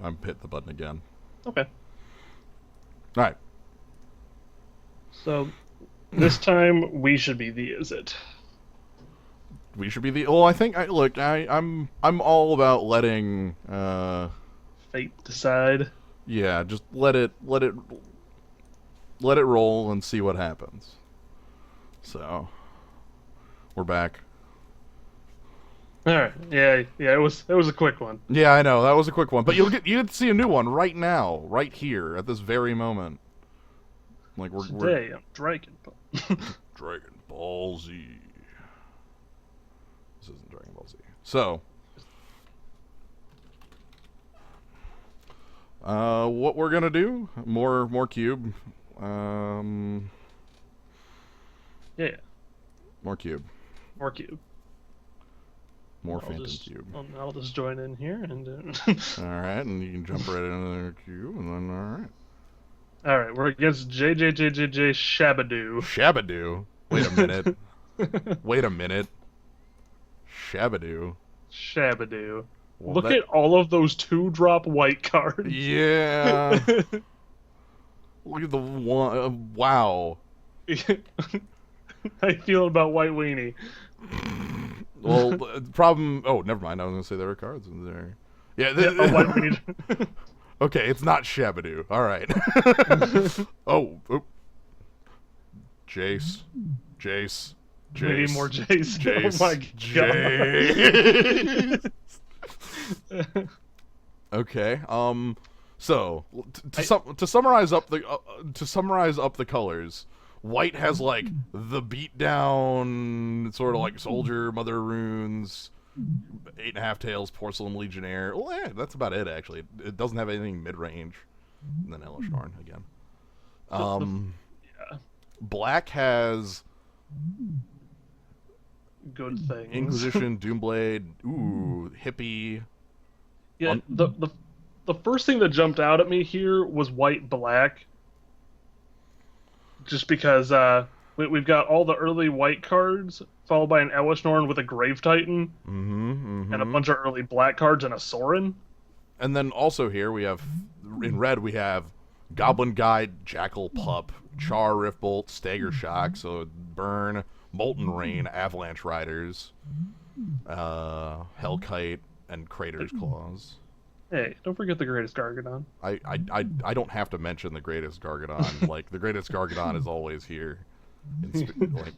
I'm hit the button again. Okay. All right. So this time we should be the is it. We should be the. Well, I think. I'm all about letting. Fate decide. Yeah, just let it roll and see what happens. So, we're back. All right. Yeah. Yeah. It was a quick one. Yeah, I know that was a quick one, but you get to see a new one right now, right here at this very moment. Like we're Today I'm Dragon Ball. Dragon Ball Z. This isn't Dragon Ball Z. So, what we're gonna do? More cube. Yeah. More cube. More cube. More Phantom Cube. I'll just join in here and. Alright, and you can jump right into the cube, and then alright. All right, we're against JJJJJ Shabadoo. Shabadoo? Wait a minute. Wait a minute. Shabadoo? Shabadoo. Well, Look at all of those 2-drop white cards. Yeah. Look at the one. Wow. How you feeling about White Weenie? Well, the problem. Oh, never mind. I was gonna say there were cards in there. Yeah. White Weenie. Okay, it's not Shabadoo. All right. Oh. Jace. Jace. We need more Jace. Jace. Oh my Jace. Okay. So to summarize up the colors, white has like the beatdown sort of like soldier mother runes, 8.5 tails, porcelain legionnaire. Well, yeah, that's about it actually. It doesn't have anything mid range. And then Elishnorn again. Yeah. Black has Good things. Inquisition, Doomblade, hippie. Yeah. The first thing that jumped out at me here was white black. Just because we've got all the early white cards, followed by an Elishnorn with a Grave Titan, and a bunch of early black cards and a Sorin. And then also here we have, in red, we have Goblin Guide, Jackal Pup, Char Riftbolt, Stagger Shock, so Burn, Molten Rain, Avalanche Riders, Hellkite, and Crater's Claws. Hey, don't forget the greatest Gargadon. I don't have to mention the greatest Gargadon. Like, the greatest Gargadon is always here, like,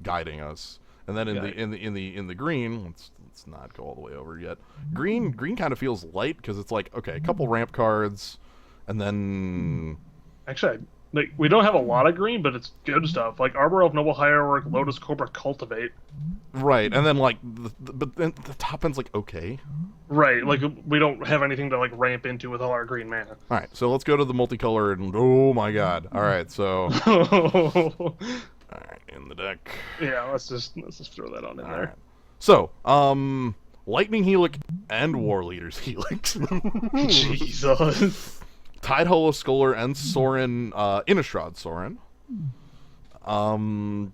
guiding us. And then in the green, let's not go all the way over yet. Green kind of feels light because it's like, okay, a couple ramp cards, and then Actually, we don't have a lot of green, but it's good stuff. Like Arbor of Noble Hierarch, Lotus Cobra, Cultivate. right, and then like but then the top end's like okay. Right, like we don't have anything to like ramp into with all our green mana. All right, so let's go to the multicolored, and oh my god! All right, so all right, in the deck. Yeah, let's just throw that on in there. Right. So, Lightning Helix and War Leaders Helix. Jesus. Tide Hollow Scholar and Sorin, Innistrad Sorin. Olivia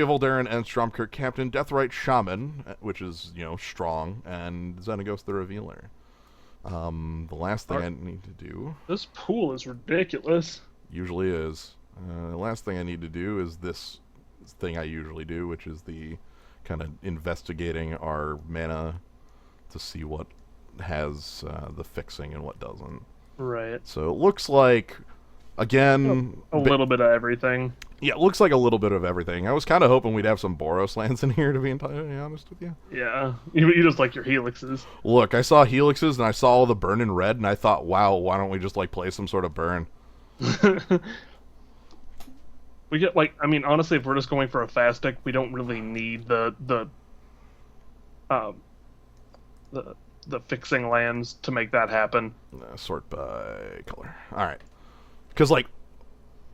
Voldaren and Stromkirk Captain, Deathrite Shaman, which is, strong, and Xenagos the Revealer. The last thing I need to do... This pool is ridiculous. Usually is. The last thing I need to do is this thing I usually do, which is the kind of investigating our mana to see what has the fixing and what doesn't. Right. So it looks like, again... A little bit of everything. Yeah, it looks like a little bit of everything. I was kind of hoping we'd have some Boros lands in here, to be entirely honest with you. Yeah. You just like your helixes. Look, I saw helixes, and I saw all the burn in red, and I thought, wow, why don't we just, play some sort of burn? We get, honestly, if we're just going for a fast deck, we don't really need the fixing lands to make that happen. Sort by color. Alright. Because,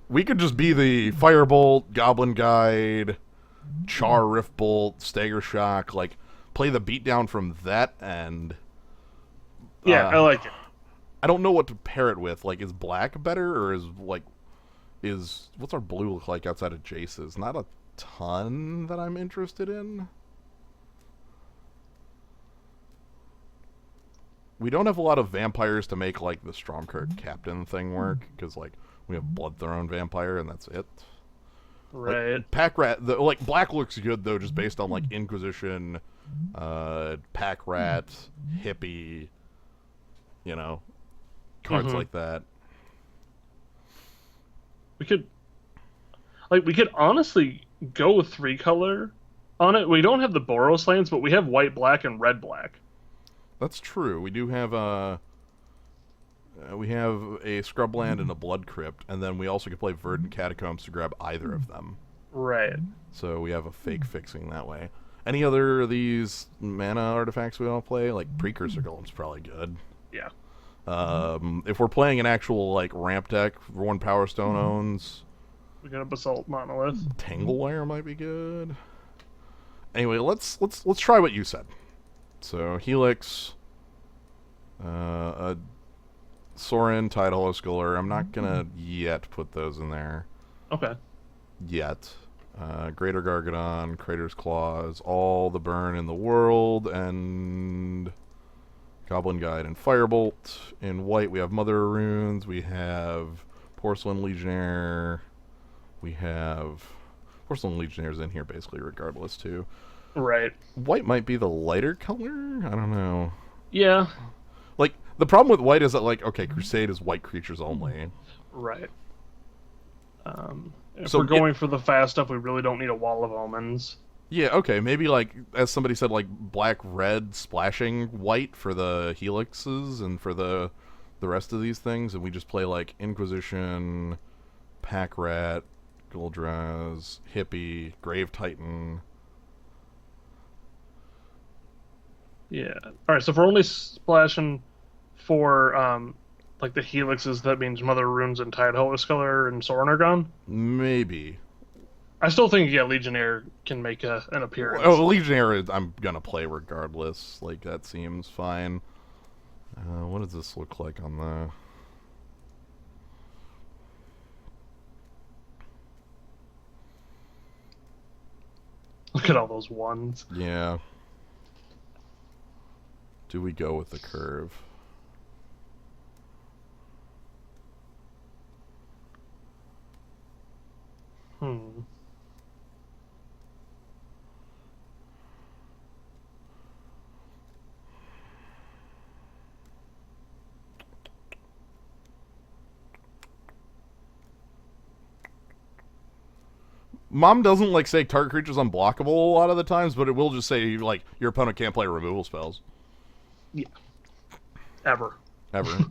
we could just be the Firebolt, Goblin Guide, Char Riftbolt, Stagger Shock, play the beatdown from that end. Yeah, I like it. I don't know what to pair it with. Is black better, or what's our blue look like outside of Jace's? Not a ton that I'm interested in. we don't have a lot of vampires to make like the Stormkirk captain thing work, because like we have Bloodthrone vampire and that's it. Right. Like, Pack Rat, like black looks good though, just based on like Inquisition, Pack Rat, Hippie, you know, cards like that. We could honestly go 3-color on it. We don't have the Boros lands, but we have white black and red black. That's true. We do have we have a Scrubland and a Blood Crypt, and then we also could play Verdant Catacombs to grab either of them. Right. So we have a fake fixing that way. Any other of these mana artifacts we want to play? Like Precursor Golem's probably good. Yeah. If we're playing an actual like ramp deck, one Power Stone owns. We got a Basalt Monolith. Tanglewire might be good. Anyway, let's try what you said. So Helix, a Sorin, Tide Hollow Sculler. I'm not gonna yet put those in there. Okay. Yet. Greater Gargadon, Crater's Claws, all the burn in the world, and Goblin Guide and Firebolt. In white, we have Mother of Runes, we have Porcelain Legionnaire, we have Porcelain Legionnaire's in here basically regardless too. Right. White might be the lighter color? I don't know. Yeah. Like, the problem with white is that, like, okay, Crusade is white creatures only. Right. If we're going for the fast stuff, we really don't need a Wall of Omens. Yeah, okay, maybe, like, as somebody said, like, black-red splashing white for the helixes and for the rest of these things, and we just play, like, Inquisition, Pack Rat, Goldraz, Hippie, Grave Titan. Yeah. Alright, so if we're only splashing for, like, the helixes, that means Mother Runes and Tide Hollow Sculler and Sorin are gone? Maybe. I still think, yeah, Legionnaire can make an appearance. Oh, Legionnaire I'm gonna play regardless. Like, that seems fine. What does this look like on the... Look at all those ones. Yeah. Do we go with the curve? Mom doesn't, like, say target creatures unblockable a lot of the times, but it will just say, like, your opponent can't play removal spells. Yeah. Ever. Ever.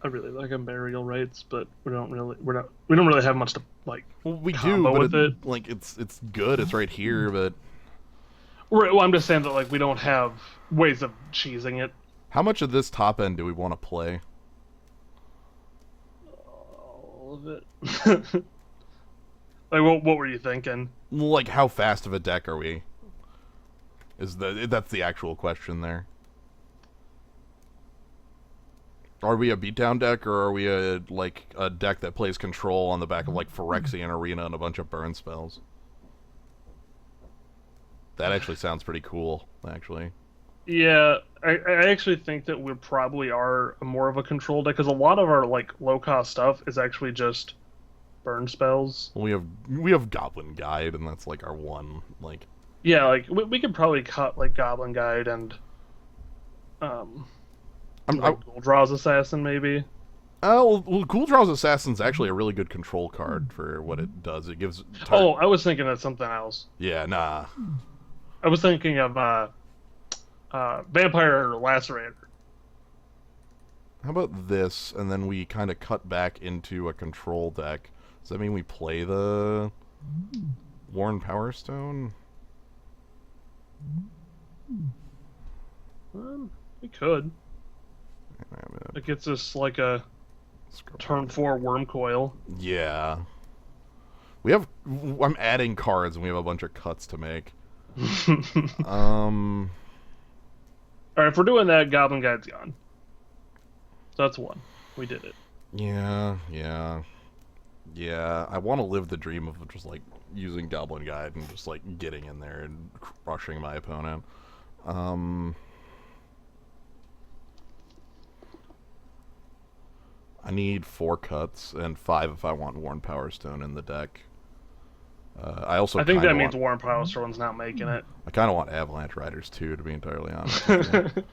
I really like Burial Rites, but we don't really have much to like. Well, we do, but with it. Like, it's good. It's right here, but Well, I'm just saying that like we don't have ways of cheesing it. how much of this top end do we want to play? All of it. Like, what were you thinking? Like, how fast of a deck are we? That's the actual question there. Are we a beatdown deck, or are we a deck that plays control on the back of like Phyrexian Arena and a bunch of burn spells? That actually sounds pretty cool, actually. Yeah, I actually think that we probably are more of a control deck, because a lot of our like low cost stuff is actually just burn spells. Well, we have Goblin Guide, and that's like our one like. Yeah, like we could probably cut like Goblin Guide and Goldraw's Assassin maybe. Well, Gouldraw's Assassin's actually a really good control card for what it does. It gives. Oh, I was thinking of something else. Yeah, nah. I was thinking of Vampire Lacerator. How about this, and then we kind of cut back into a control deck? Does that mean we play the Worn Power Stone? We could. It gets us like a turn 4 Worm Coil. Yeah. I'm adding cards, and we have a bunch of cuts to make. Alright, if we're doing that, Goblin Guide's gone. So that's one. We did it. Yeah. Yeah, I want to live the dream of just like using Goblin Guide and just like getting in there and crushing my opponent. Um, I need 4 cuts and 5 if I want Worn Power Stone in the deck. I also I think kind that of means want Warren Powerstone's not making it. I kind of want Avalanche Riders too, to be entirely honest with you.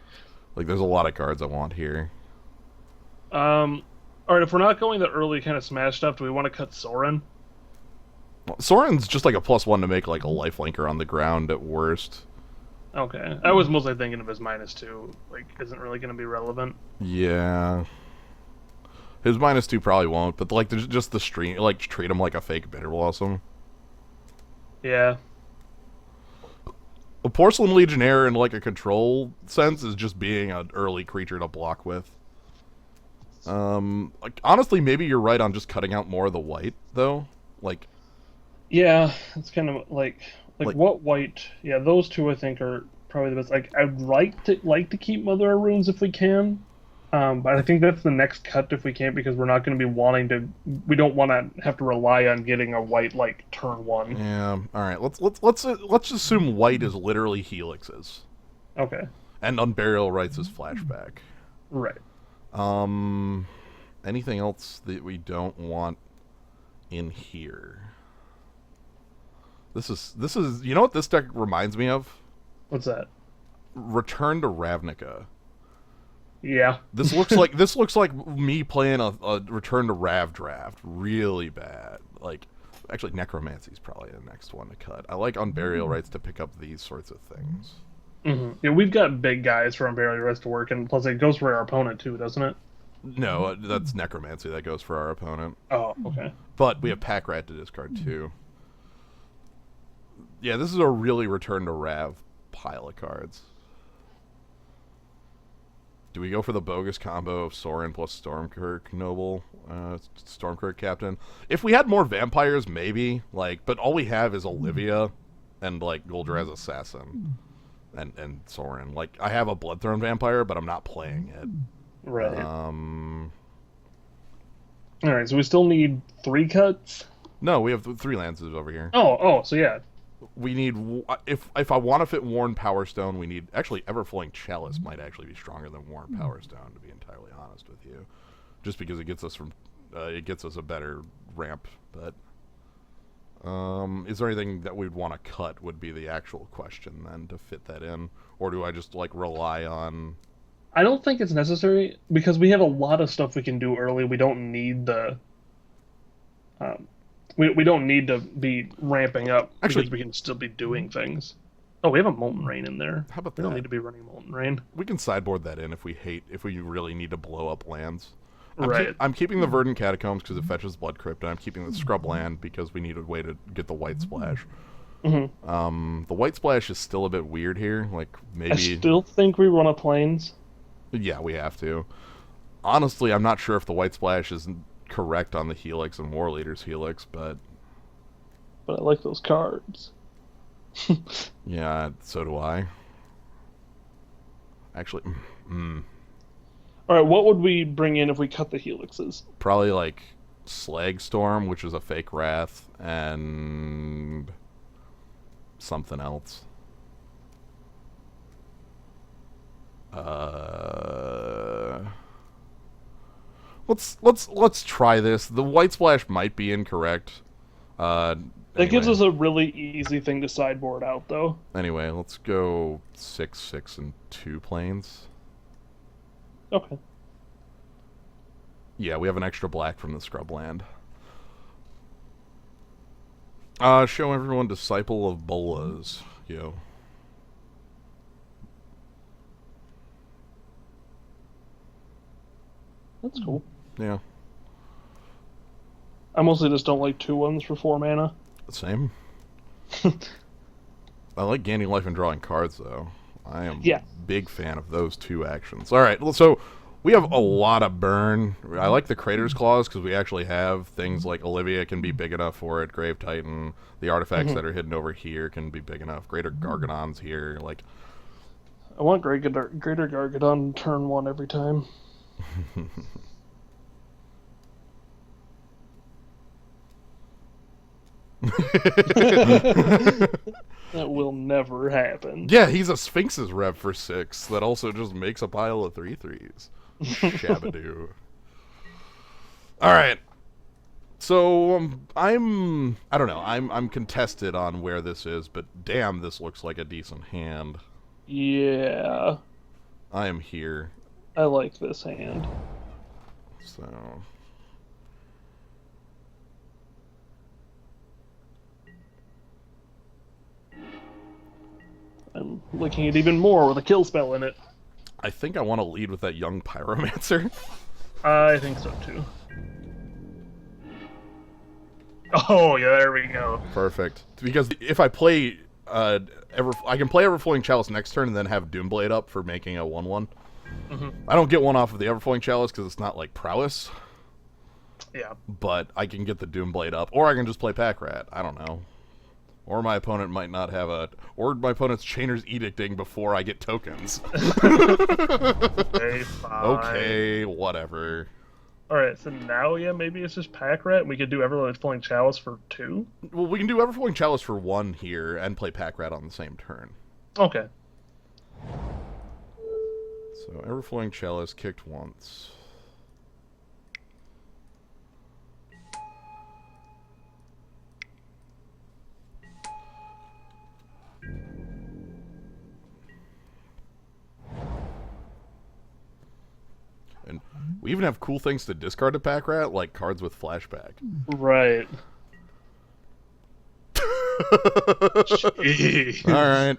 Like, there's a lot of cards I want here. All right, if we're not going the early kind of smash stuff, do we want to cut Soren? Well, Soren's just like a +1 to make like a lifelinker on the ground at worst. Okay, I was mostly thinking of his -2. Like, isn't really going to be relevant. Yeah. His -2 probably won't, but like there's just the stream, like treat him like a fake Bitter Blossom. Yeah. A Porcelain Legionnaire in like a control sense is just being an early creature to block with. Like honestly, maybe you're right on just cutting out more of the white though. Like, Yeah, it's kind of like what white? Yeah, those two I think are probably the best. Like, I'd like to keep Mother of Runes if we can. But I think that's the next cut if we can't, because we're not going to be wanting to. We don't want to have to rely on getting a white like turn 1. yeah. All right. Let's assume white is literally helixes, Okay. and Unburial Rites is flashback. Right. Anything else that we don't want in here? This is you know what this deck reminds me of? What's that? Return to Ravnica. Yeah. This looks like me playing a Return to Rav draft. Really bad. Like, actually, Necromancy's probably the next one to cut. I like Unburial Rites to pick up these sorts of things. Mm-hmm. Yeah, we've got big guys for Unburial Rites to work, and plus it goes for our opponent too, doesn't it? No, that's Necromancy that goes for our opponent. Oh, okay. But we have Pack Rat to discard too. Yeah, this is a really Return to Rav pile of cards. Do we go for the bogus combo of Sorin plus Stormkirk Noble, Stormkirk Captain? If we had more vampires, maybe. Like, but all we have is Olivia and like Goldraz Assassin and Sorin. Like, I have a Bloodthrone vampire, but I'm not playing it. Right. All right. So we still need 3 cuts. No, we have 3 lances over here. Oh. So yeah. We need if I want to fit Worn Power Stone, we need actually Everflowing Chalice might actually be stronger than Worn Power Stone, to be entirely honest with you, just because it gets us a better ramp. But is there anything that we'd want to cut? Would be the actual question then to fit that in, or do I just like rely on? I don't think it's necessary because we have a lot of stuff we can do early. We don't need the. We don't need to be ramping up. Actually, because we can still be doing things. Oh, we have a Molten Rain in there. How about we that? Don't need to be running Molten Rain. We can sideboard that in if we really need to blow up lands. Right. I'm keeping the Verdant Catacombs because it fetches Blood Crypt, and I'm keeping the Scrub Land because we need a way to get the White Splash. Mm-hmm. The White Splash is still a bit weird here. Like, maybe. I still think we run a Plains. Yeah, we have to. Honestly, I'm not sure if the White Splash is correct on the Helix and War Leader's Helix, but I like those cards. yeah, so do I. Actually, All right, what would we bring in if we cut the helixes? probably like Slag Storm, which is a fake Wrath, and something else. Let's try this. The White Splash might be incorrect. That gives us a really easy thing to sideboard out, though. Anyway, let's go 6/6 and 2 planes. Okay. Yeah, we have an extra black from the Scrubland. Show everyone Disciple of Bolas, yo. That's cool. Yeah. I mostly just don't like 2/1s for 4 mana. Same. I like gaining life and drawing cards, though. I am a big fan of those 2 actions. All right, so we have a lot of burn. I like the Crater's Claws because we actually have things like Olivia can be big enough for it. Grave Titan, the artifacts that are hidden over here can be big enough. Greater Gargadon's here. Like, I want Greater Gargadon turn 1 every time. That will never happen. Yeah, he's a Sphinx's rev for 6 that also just makes a pile of 3/3s. Shabadoo. Alright. So, I don't know, I'm contested on where this is, but damn, this looks like a decent hand. Yeah. I am here. I like this hand. So... I'm liking it even more with a kill spell in it. I think I want to lead with that young pyromancer. I think so too. Oh yeah, there we go. Perfect. Because if I play I can play Everflowing Chalice next turn and then have Doomblade up for making a 1/1. I don't get one off of the Everflowing Chalice because it's not like prowess. Yeah. But I can get the Doomblade up, or I can just play Pack Rat. I don't know. Or my opponent might not have a... Or my opponent's Chainer's Edicting before I get tokens. Okay, fine. Okay, whatever. Alright, so now, yeah, maybe it's just Pack Rat. We could do Everflowing Chalice for 2? Well, we can do Everflowing Chalice for 1 here and play Pack Rat on the same turn. Okay. So, Everflowing Chalice kicked once. And we even have cool things to discard to Pack Rat, like cards with flashback. Right. Jeez. Alright.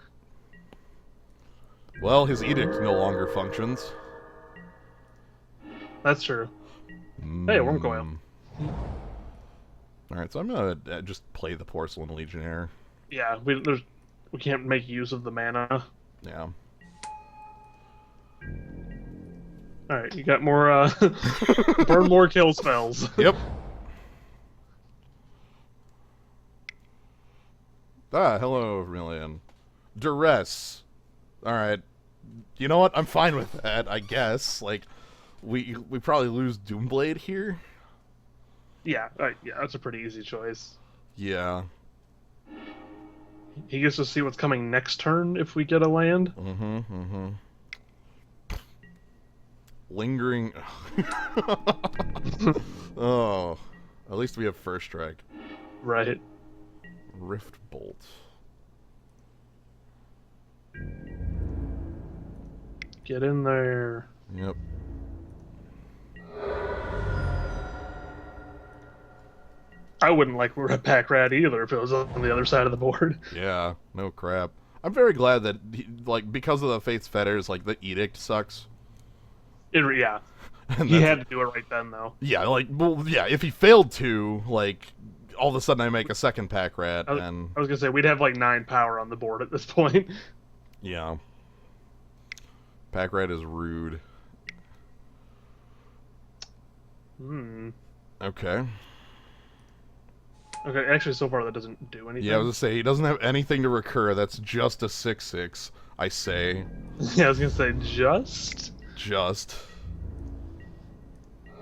Well, his edict no longer functions. That's true. Hey, Worm Coil. Alright, so I'm gonna just play the Porcelain Legionnaire. Yeah, we can't make use of the mana. Yeah. Alright, you got more, burn more kill spells. Yep. Ah, hello, Vermilion. Duress. Alright. You know what? I'm fine with that, I guess. Like, we probably lose Doomblade here. Yeah, yeah, that's a pretty easy choice. Yeah. He gets to see what's coming next turn if we get a land. Lingering... Oh. At least we have first strike. Right. Rift Bolt. Get in there. Yep. I wouldn't like we're a Pack Rat either if it was on the other side of the board. Yeah, no crap. I'm very glad that, like, because of the Fate's Fetters, like, the Edict sucks. Yeah. He had to do it right then, though. Yeah, like, well, yeah, if he failed to, like, all of a sudden I make a second Pack Rat, and... I was gonna say, we'd have, like, 9 power on the board at this point. Yeah. Pack Rat is rude. Okay. Okay, actually, so far that doesn't do anything. Yeah, I was gonna say, he doesn't have anything to recur. That's just a 6/6, I say. Yeah, I was gonna say, just? Just.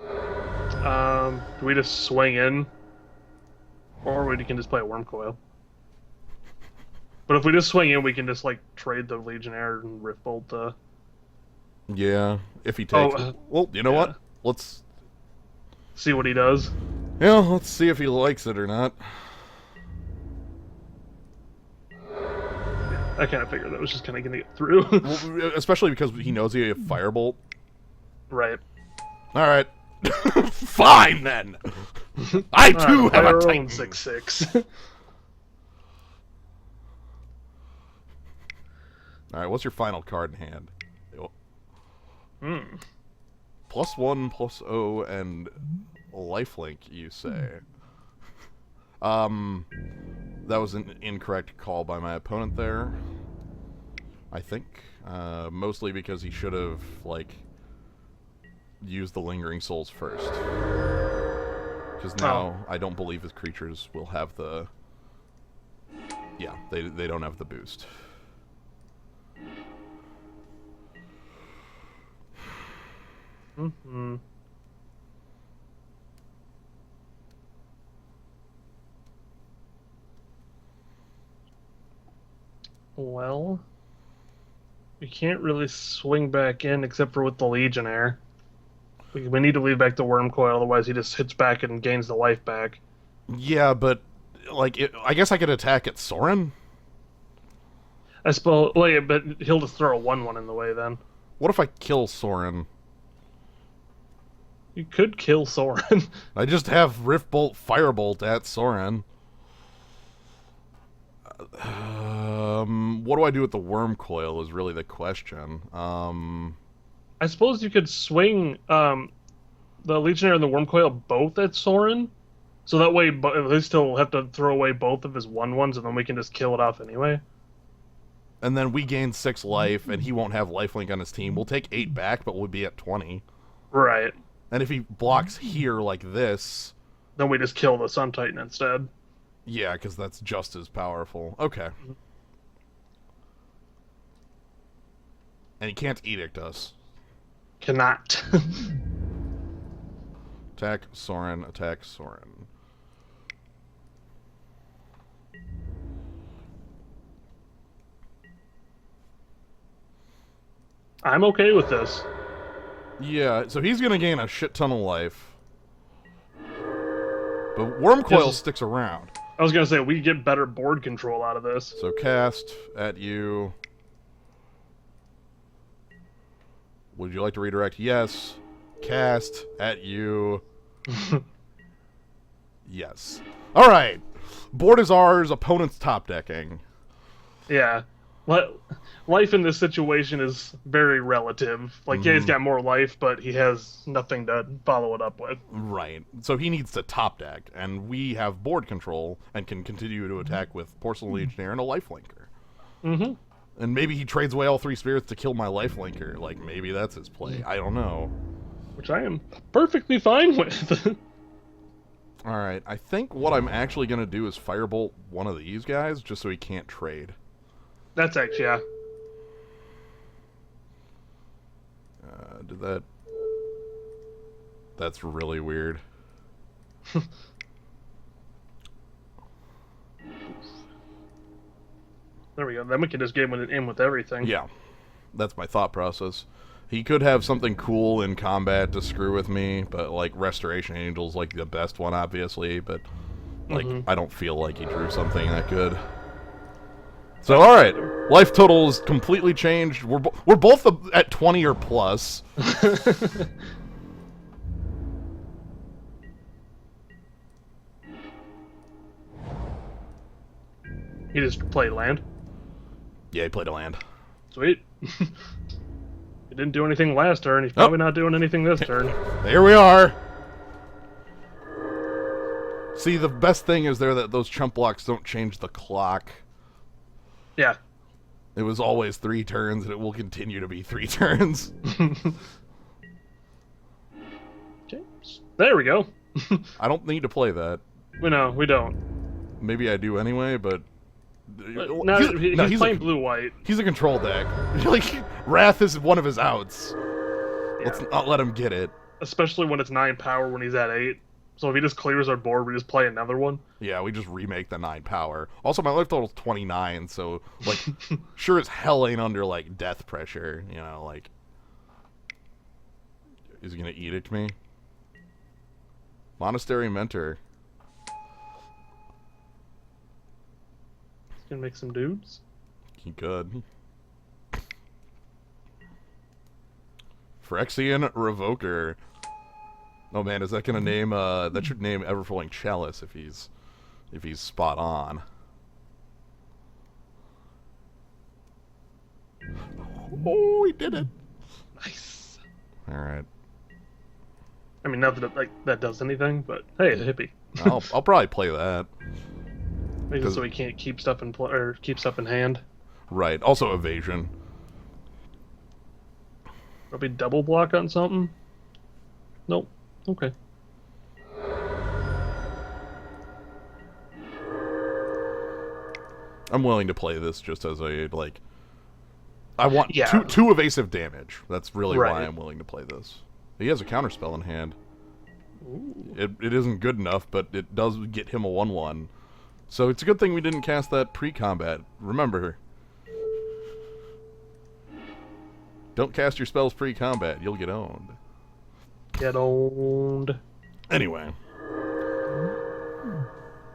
Do we just swing in? Or we can just play a Worm Coil. But if we just swing in, we can just, like, trade the Legionnaire and Rift Bolt, Yeah, if he takes... well, you know what? Let's... see what he does. Yeah, let's see if he likes it or not. I kind of figured that was just kind of going to get through. Well, especially because he knows he have Firebolt. Right. Alright. Fine, then! I, too, have a Titan! 6/6. Alright, what's your final card in hand? Hmm. +1/+0 and lifelink, you say. That was an incorrect call by my opponent there. I think. Mostly because he should have, like, used the Lingering Souls first. Because now I don't believe his creatures will have the... Yeah, they don't have the boost. Mm-hmm. Well, we can't really swing back in except for with the Legionnaire. We need to leave back the Worm Coil, otherwise he just hits back and gains the life back. Yeah, but like, I guess I could attack at Soren. I suppose. Well, yeah, but he'll just throw a 1/1 in the way then. What if I kill Soren? You could kill Soren. I just have Rift Bolt, Firebolt at Soren. What do I do with the Worm Coil is really the question. I suppose you could swing the Legionnaire and the Worm Coil both at Soren, so that way at least he'll have to throw away both of his 1/1s, and then we can just kill it off anyway. And then we gain 6 life, and he won't have lifelink on his team. We'll take 8 back, but we'll be at 20. Right. And if he blocks here like this... Then we just kill the Sun Titan instead. Yeah, because that's just as powerful. Okay. And he can't Edict us. Cannot. Attack Soren, attack Soren. I'm okay with this. Yeah, so he's going to gain a shit ton of life. But Worm Coil sticks around. I was going to say, we get better board control out of this. So cast at you. Would you like to redirect? Yes. Cast at you. Yes. Alright. Board is ours, opponent's top decking. Yeah. Life in this situation is very relative. Like, yeah, he's got more life, but he has nothing to follow it up with. Right. So he needs to top deck, and we have board control and can continue to attack with Porcelain Legionnaire and a lifelinker. Mm-hmm. And maybe he trades away all 3 spirits to kill my lifelinker. Like, maybe that's his play. I don't know. Which I am perfectly fine with. Alright, I think what I'm actually going to do is firebolt one of these guys, just so he can't trade. That's actually, yeah. Did that... That's really weird. There we go. Then we can just get in with everything. Yeah, that's my thought process. He could have something cool in combat to screw with me, but, like, Restoration Angel's, like, the best one, obviously, but, like, I don't feel like he drew something that good. So, alright, life total is completely changed. We're both at 20 or plus. He just played land. Yeah, he played a land. Sweet. He didn't do anything last turn. He's probably not doing anything this turn. There we are. See, the best thing is there that those chump blocks don't change the clock. Yeah. It was always 3 turns, and it will continue to be 3 turns. Okay. There we go. I don't need to play that. No, we don't. Maybe I do anyway, but... No, he's playing blue-white. He's a control deck. Like, Wrath is one of his outs. Yeah. Let's not let him get it. Especially when it's 9 power when he's at 8. So if he just clears our board, we just play another one. Yeah, we just remake the 9 power. Also, my life total's 29, so, like, sure as hell ain't under, like, death pressure, you know, like... Is he gonna edict me? Monastery Mentor. He's gonna make some dudes. He could. Phyrexian Revoker. Oh man, is that gonna name, that should name Everflowing Chalice if he's spot on. Oh, he did it! Nice. Alright. I mean, not that that does anything, but hey, a hippie. I'll probably play that. Maybe so he can't keep stuff in keep stuff in hand. Right. Also evasion. Probably double block on something. Nope. Okay. I'm willing to play this just as a, like... I want Yeah. two evasive damage. That's really Right. why I'm willing to play this. He has a counterspell in hand. Ooh. It isn't good enough, but it does get him a 1/1. So it's a good thing we didn't cast that pre-combat. Remember, Don't cast your spells pre-combat. You'll get owned. Get owned. Anyway.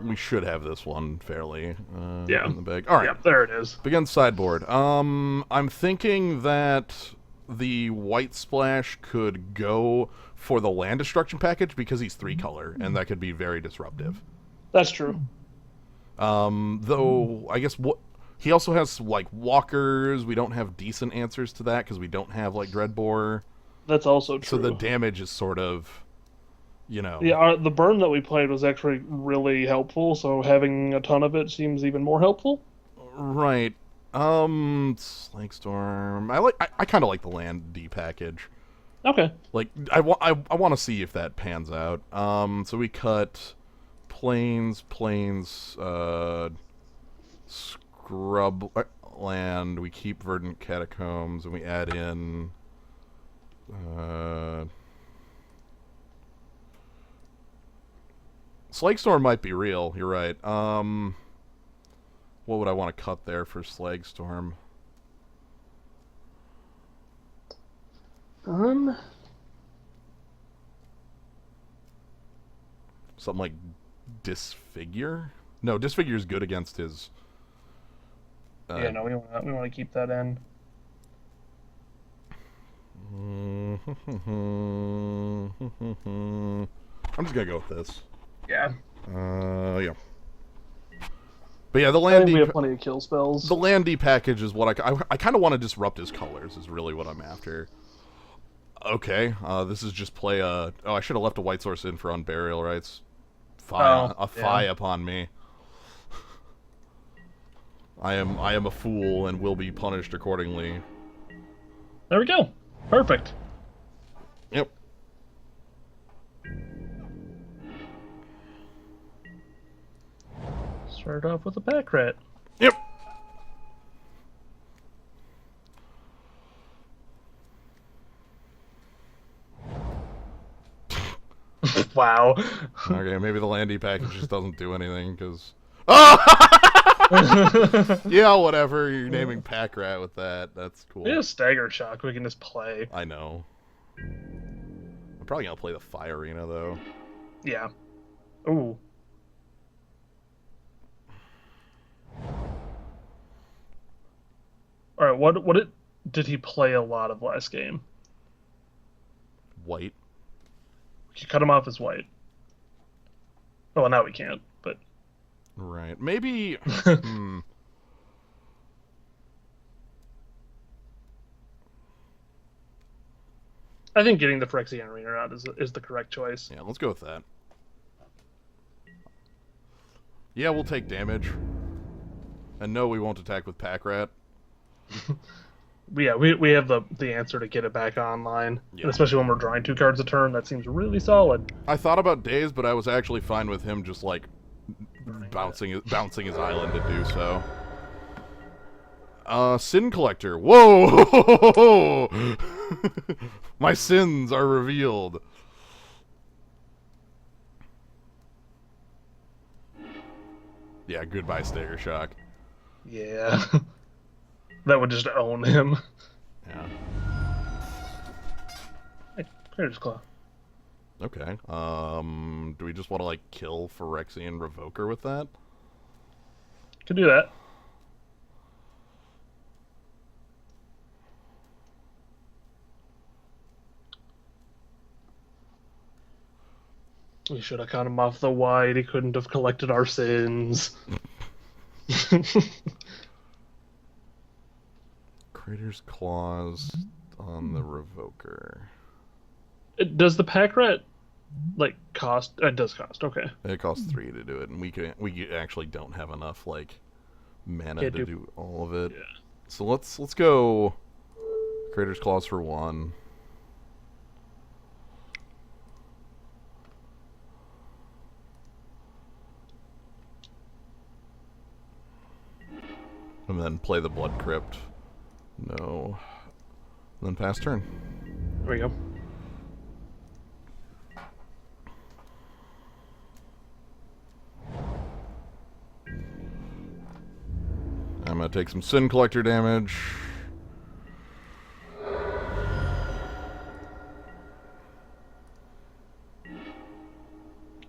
We should have this one fairly in the bag. All right. Yep, there it is. Begin sideboard. I'm thinking that the white splash could go for the land destruction package because he's 3-color, and that could be very disruptive. That's true. Though I guess he also has like walkers. We don't have decent answers to that because we don't have like Dreadbore. That's also true. So the damage is sort of, Yeah, the burn that we played was actually really helpful, so having a ton of it seems even more helpful. Right. Snake Storm. I kind of like the land D package. Okay. Like I want to see if that pans out. So we cut plains, scrub land. We keep verdant catacombs, and we add in. Slag Storm might be real. You're right. What would I want to cut there for Slag Storm? Something like Disfigure? No, Disfigure is good against his. Yeah, no, we want to keep that in. I'm just gonna go with this. Yeah. Yeah. But yeah, the land D. We have plenty of kill spells. The land D package is what I kind of want to disrupt his colors. Is really what I'm after. Okay, this is just play a. Oh, I should have left a white source in for unburial rights. Fi upon me. I am a fool and will be punished accordingly. There we go. Perfect. Yep. Start off with a pack rat. Yep. Wow. Okay, maybe the landy package just doesn't do anything because. Oh! Yeah, whatever. You're naming pack rat with that. That's cool. Yeah, stagger shock. We can just play. I know. I'm probably gonna play the fire arena though. Yeah. Ooh. All right. What did he play a lot of last game? White. We could cut him off as white. Oh, well, now we can't. But right, maybe. I think getting the Phyrexian Arena out is the correct choice. Yeah, let's go with that. Yeah, we'll take damage. And no, we won't attack with pack rat. Yeah, we have the answer to get it back online. Yeah. And especially when we're drawing 2 cards a turn, that seems really solid. I thought about Daze, but I was actually fine with him just like bouncing his island to do so. Sin Collector. Whoa! My sins are revealed. Yeah, goodbye, Stagger Shock. Yeah. That would just own him. Yeah. Hey, Crater's Claw. Okay. Do we just want to like kill Phyrexian Revoker with that? Could do that. We should have cut him off the white. He couldn't have collected our sins. Crater's Claws on the Revoker. Does the pack rat like cost? It does cost. Okay. It costs 3 to do it, and we actually don't have enough like mana to do all of it. Yeah. So let's go. Crater's Claws for 1. And then play the Blood Crypt. No. And then pass turn. There we go. I'm gonna take some Sin Collector damage.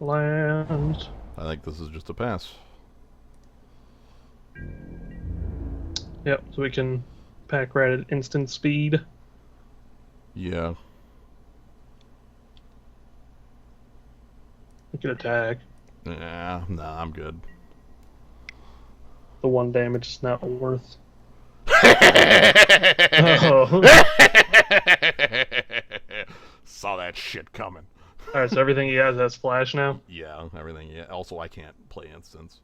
lands. I think this is just a pass. Yep, so we can pack rat at instant speed. Yeah. We can attack. Nah, I'm good. The 1 damage is not worth. Oh. Saw that shit coming. Alright, so everything he has flash now? Yeah, everything. Yeah. Also, I can't play instants.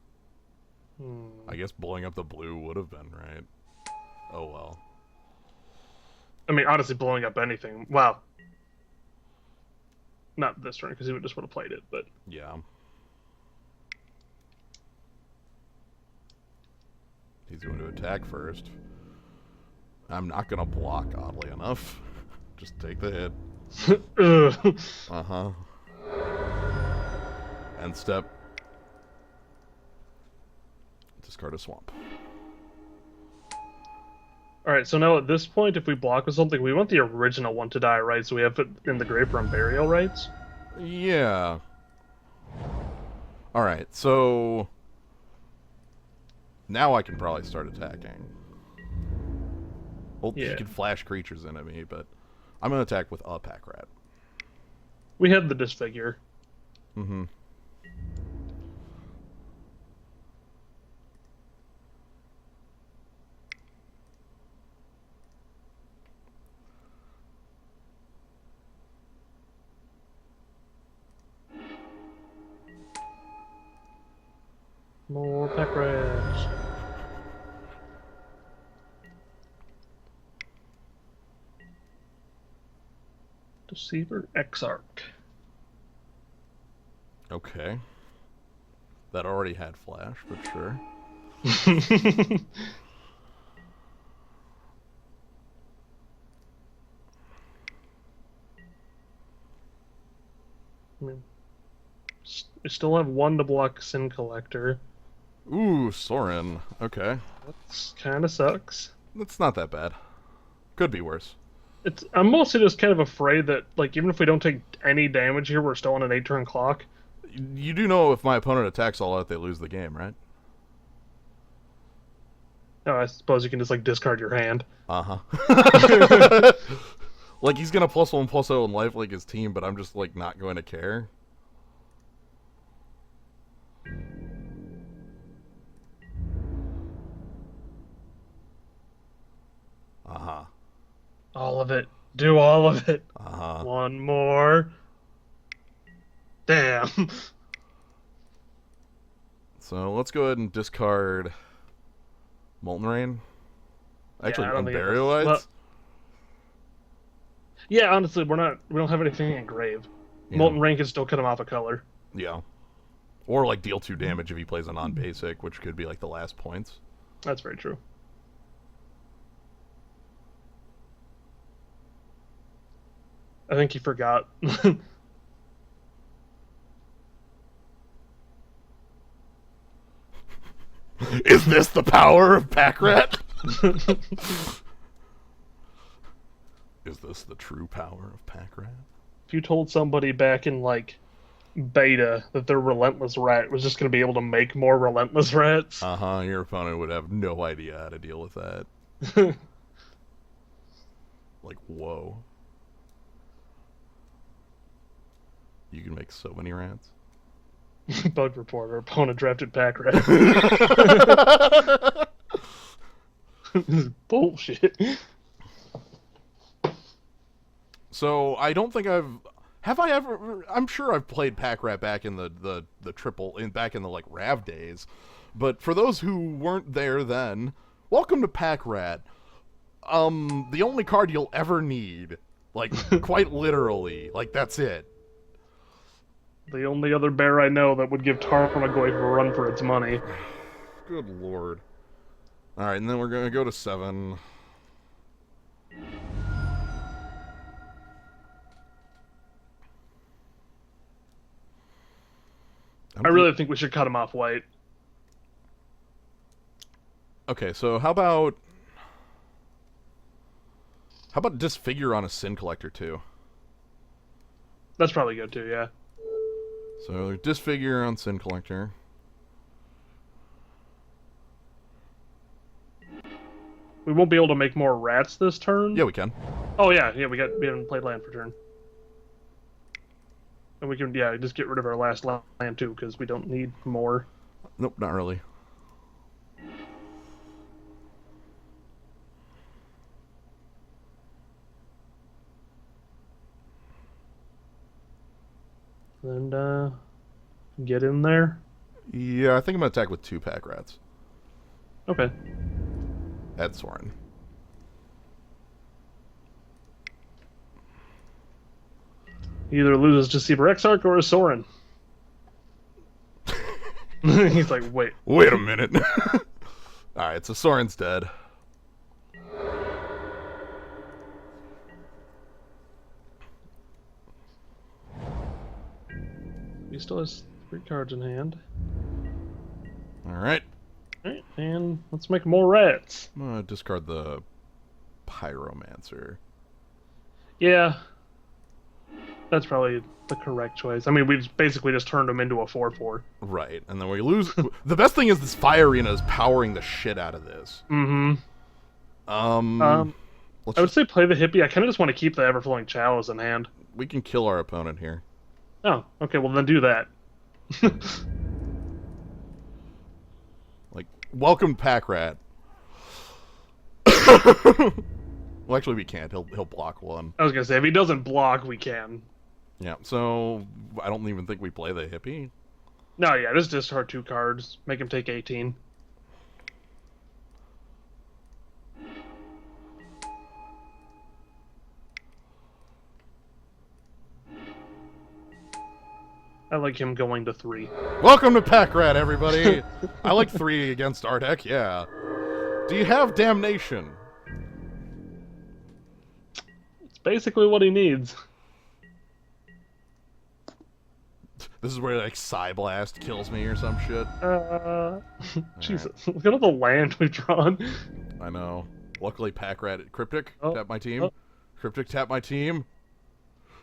I guess blowing up the blue would have been right. Oh well. I mean, honestly, blowing up anything. Wow. Not this turn, because he just would have played it, but... Yeah. He's going to attack first. I'm not going to block, oddly enough. Just take the hit. Uh-huh. End step. Discard a swamp. Alright, so now at this point, if we block with something, we want the original one to die, right? So we have it in the grave from burial rights? Yeah. Alright, so... now I can probably start attacking. Well, Yeah. he can flash creatures into me, but I'm going to attack with a pack rat. We had the disfigure. Mm-hmm. More pack rats. Deceiver Exarch. Okay. That already had flash, but sure. I mean, we still have 1 to block Sin Collector. Ooh, Sorin. Okay. That kind of sucks. That's not that bad. Could be worse. I'm mostly just kind of afraid that, like, even if we don't take any damage here, we're still on an 8-turn clock. You do know if my opponent attacks all out, they lose the game, right? Oh, I suppose you can just, like, discard your hand. Uh-huh. Like, he's gonna +1/+0 in life like his team, but I'm just, like, not going to care. Uh-huh. All of it. Do all of it. Uh-huh. 1 more. Damn. So, let's go ahead and discard Molten Rain. Actually, I don't think Unburial well, Rites? yeah, honestly, we don't have anything engraved. Yeah. Molten Rain can still cut him off a color. Yeah. Or, like, deal 2 damage if he plays a non-basic, which could be, like, the last points. That's very true. I think he forgot. Is this the power of Pack Rat? Is this the true power of Pack Rat? If you told somebody back in, like, beta that their relentless rat was just going to be able to make more relentless rats. Uh-huh, your opponent would have no idea how to deal with that. Like, whoa. You can make so many rats. Bug reporter, opponent drafted pack rat. This is bullshit. So, I don't think have I ever... I'm sure I've played Pack Rat back in the triple... back in the, like, Rav days. But for those who weren't there then, welcome to Pack Rat. The only card you'll ever need. Like, quite literally. Like, that's it. The only other bear I know that would give Tarmogoyf a run for its money. Good lord. Alright, and then we're going to go to 7. I really think we should cut him off white. Okay, so how about Disfigure on a Sin Collector too? That's probably good too, yeah. So disfigure on Sin Collector. We won't be able to make more rats this turn. Yeah, we can. Oh yeah, we haven't played land for turn. And we can just get rid of our last land too because we don't need more. Nope, not really. And get in there. Yeah, I think I'm gonna attack with 2 pack rats. Okay. At Soren. He either loses to Seaver Exarch or a Soren. He's like, wait. Wait a minute. Alright, so Soren's dead. He still has 3 cards in hand. Alright. Alright, and let's make more rats. I'm gonna discard the Pyromancer. Yeah. That's probably the correct choice. I mean, we basically just turned him into a 4/4. Right, and then we lose. The best thing is this Fire Arena is powering the shit out of this. Mm-hmm. I would say play the hippie. I kind of just want to keep the Everflowing Chalice in hand. We can kill our opponent here. Oh, okay, well then do that. Like, welcome Pack Rat. Well, actually, we can't. He'll block 1. I was gonna say, if he doesn't block, we can. Yeah, so I don't even think we play the hippie. No, yeah, just discard 2 cards. Make him take 18. I like him going to 3. Welcome to Pack Rat, everybody! I like 3 against our deck, yeah. Do you have Damnation? It's basically what he needs. This is where, like, Psyblast kills me or some shit. Jesus. Look at all the land we've drawn. I know. Luckily, Pack Rat... Cryptic, Oh, tap my team. oh. Cryptic, tap my team.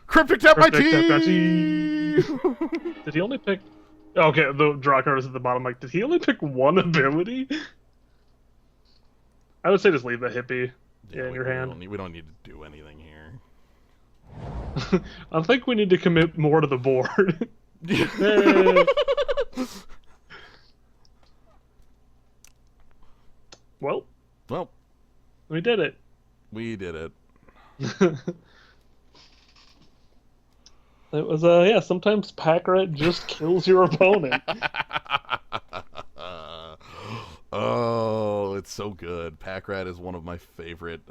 Cryptic, tap my Cryptic, tap my team! Did he only pick... Okay, the draw card is at the bottom. Like, did he only pick 1 ability? I would say just leave the hippie in your hand. We don't need to do anything here. I think we need to commit more to the board. Hey. Well, we did it. We did it. It was yeah. Sometimes Pack Rat just kills your opponent. Oh, it's so good. Pack Rat is one of my favorite,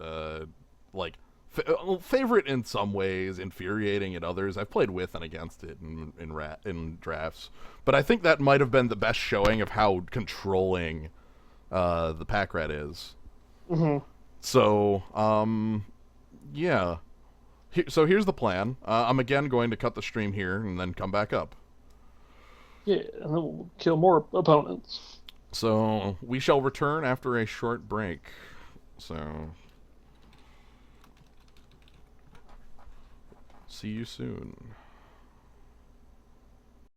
favorite in some ways, infuriating in others. I've played with and against it in drafts, but I think that might have been the best showing of how controlling the Pack Rat is. Mm-hmm. So, yeah. So here's the plan. I'm again going to cut the stream here and then come back up. Yeah, and then we'll kill more opponents. So we shall return after a short break. So see you soon.